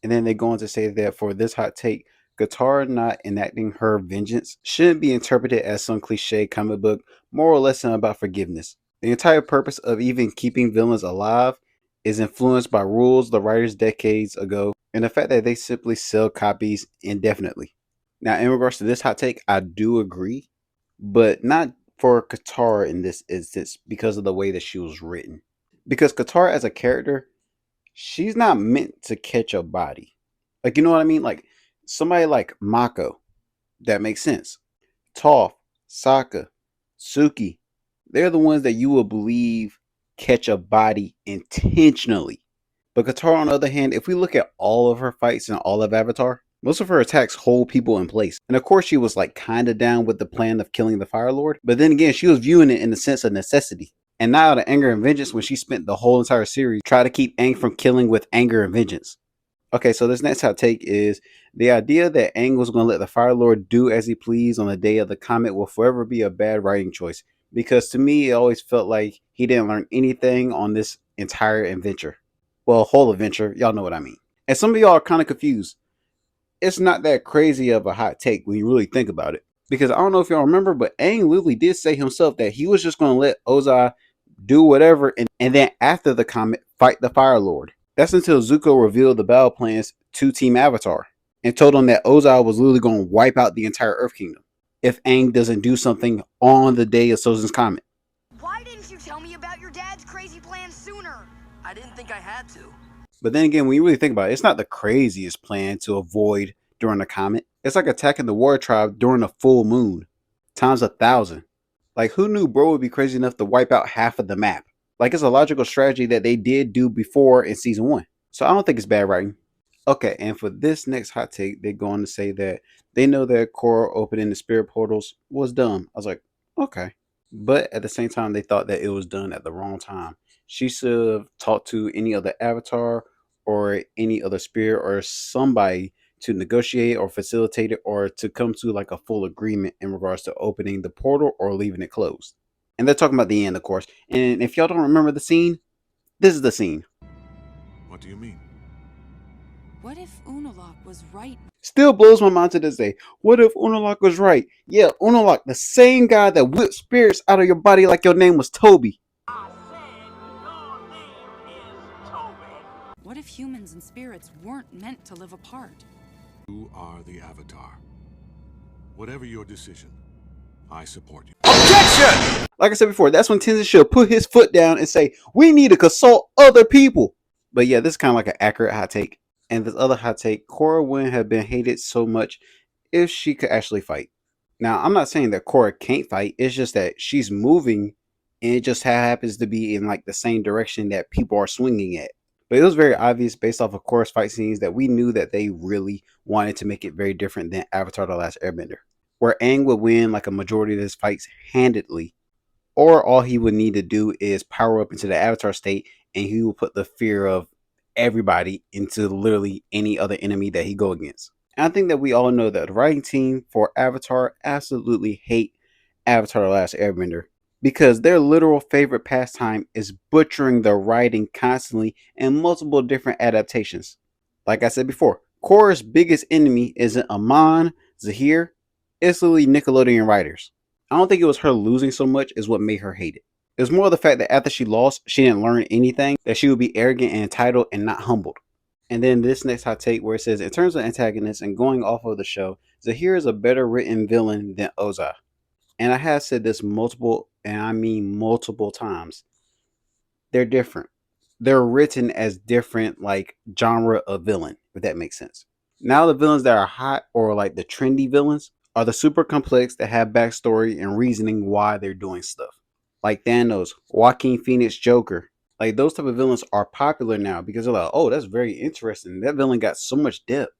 And then they go on to say that for this hot take, Katara not enacting her vengeance shouldn't be interpreted as some cliche comic book moral lesson about forgiveness. The entire purpose of even keeping villains alive is influenced by rules the writers decades ago and the fact that they simply sell copies indefinitely. Now, in regards to this hot take, I do agree, but not for Katara in this instance because of the way that she was written. Because Katara as a character, she's not meant to catch a body. Like, you know what I mean? Like, somebody like Mako, that makes sense. Toph, Sokka, Suki, they're the ones that you will believe catch a body intentionally. But Katara, on the other hand, if we look at all of her fights and all of Avatar, most of her attacks hold people in place. And of course, she was like kind of down with the plan of killing the Fire Lord. But then again, she was viewing it in the sense of necessity. And not out of anger and vengeance when she spent the whole entire series trying to keep Aang from killing with anger and vengeance. Okay, so this next hot take is the idea that Aang was going to let the Fire Lord do as he pleased on the day of the comet will forever be a bad writing choice. Because to me, it always felt like he didn't learn anything on this entire adventure. Well, whole adventure, y'all know what I mean. And some of y'all are kind of confused. It's not that crazy of a hot take when you really think about it. Because I don't know if y'all remember, but Aang literally did say himself that he was just going to let Ozai do whatever and then after the comet, fight the Fire Lord. That's until Zuko revealed the battle plans to Team Avatar and told them that Ozai was literally going to wipe out the entire Earth Kingdom if Aang doesn't do something on the day of Sozin's comet. Why didn't you tell me about your dad's crazy plan sooner? I didn't think I had to. But then again, when you really think about it, it's not the craziest plan to avoid during a comet. It's like attacking the Warrior Tribe during a full moon, times 1,000. Like, who knew bro would be crazy enough to wipe out half of the map? Like, it's a logical strategy that they did do before in season 1. So I don't think it's bad writing. Okay, and for this next hot take, they're going to say that they know that Korra opening the spirit portals was dumb. I was like, okay. But at the same time, they thought that it was done at the wrong time. She should have talked to any other avatar or any other spirit or somebody to negotiate or facilitate it or to come to like a full agreement in regards to opening the portal or leaving it closed. And they're talking about the end, of course. And if y'all don't remember the scene, this is the scene. What do you mean? What if Unalaq was right? Still blows my mind to this day. What if Unalaq was right? Yeah, Unalaq, the same guy that whipped spirits out of your body like your name was Toby. I said your name is Toby. What if humans and spirits weren't meant to live apart? You are the Avatar. Whatever your decision, I support you. Objection! Like I said before, that's when Tenzin should put his foot down and say, we need to consult other people. But yeah, this is kind of like an accurate hot take. And this other hot take, Korra wouldn't have been hated so much if she could actually fight. Now, I'm not saying that Korra can't fight. It's just that she's moving and it just happens to be in like the same direction that people are swinging at. But it was very obvious based off of Korra's fight scenes that we knew that they really wanted to make it very different than Avatar The Last Airbender, where Aang would win like a majority of his fights handedly, or all he would need to do is power up into the Avatar state and he will put the fear of everybody into literally any other enemy that he go against. And I think that we all know that the writing team for Avatar absolutely hate Avatar The Last Airbender because their literal favorite pastime is butchering the writing constantly in multiple different adaptations. Like I said before, Korra's biggest enemy isn't Amon, Zahir, it's literally Nickelodeon writers. I don't think it was her losing so much is what made her hate it. It was more the fact that after she lost, she didn't learn anything, that she would be arrogant and entitled and not humbled. And then this next hot take where it says, in terms of antagonists and going off of the show, Zahir is a better written villain than Ozai. And I have said this multiple, and I mean multiple times. They're different. They're written as different like genre of villain, if that makes sense. Now the villains that are hot or like the trendy villains are the super complex that have backstory and reasoning why they're doing stuff. Like Thanos, Joaquin Phoenix Joker. Like those type of villains are popular now because they're like, oh, that's very interesting. That villain got so much depth.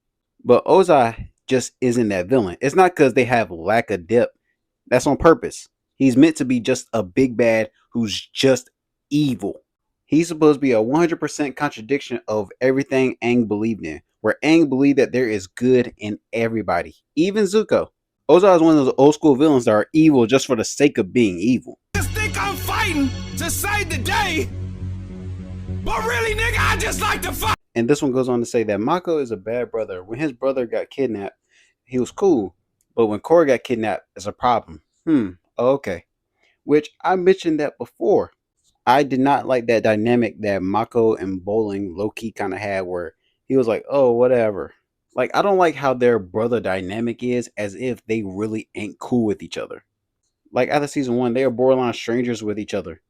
But Ozai just isn't that villain. It's not because they have lack of depth. That's on purpose. He's meant to be just a big bad who's just evil. He's supposed to be a 100% contradiction of everything Aang believed in. Where Aang believed that there is good in everybody. Even Zuko. Ozai is one of those old school villains that are evil just for the sake of being evil. I'm fighting to save the day, but really, nigga, I just like to fight. And this one goes on to say that Mako is a bad brother. When his brother got kidnapped, he was cool. But when Korra got kidnapped, it's a problem. Okay. Which I mentioned that before. I did not like that dynamic that Mako and Bowling low-key kind of had where he was like, oh, whatever. Like, I don't like how their brother dynamic is as if they really ain't cool with each other. Like, after season 1, they are borderline strangers with each other.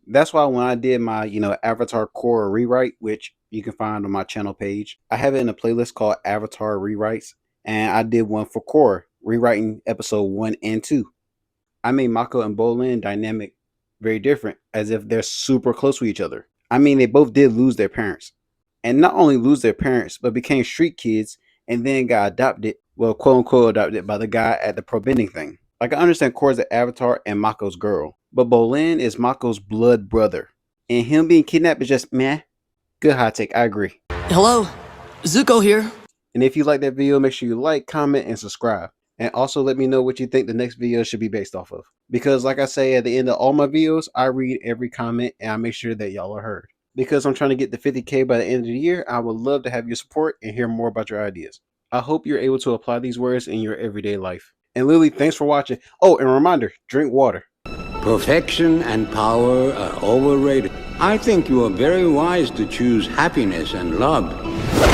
That's why when I did my, Avatar Korra rewrite, which you can find on my channel page, I have it in a playlist called Avatar Rewrites, and I did one for Korra, rewriting episode 1 and 2. I made Mako and Bolin dynamic very different, as if they're super close with each other. I mean, they both did lose their parents. And not only lose their parents, but became street kids and then got adopted, well, quote unquote adopted by the guy at the pro bending thing. Like, I understand Korra's the Avatar and Mako's girl, but Bolin is Mako's blood brother. And him being kidnapped is just meh. Good hot take, I agree. Hello, Zuko here. And if you like that video, make sure you like, comment, and subscribe. And also let me know what you think the next video should be based off of. Because like I say at the end of all my videos, I read every comment and I make sure that y'all are heard. Because I'm trying to get to 50K by the end of the year, I would love to have your support and hear more about your ideas. I hope you're able to apply these words in your everyday life. And Lily, thanks for watching. Oh, and a reminder, drink water. Perfection and power are overrated. I think you are very wise to choose happiness and love.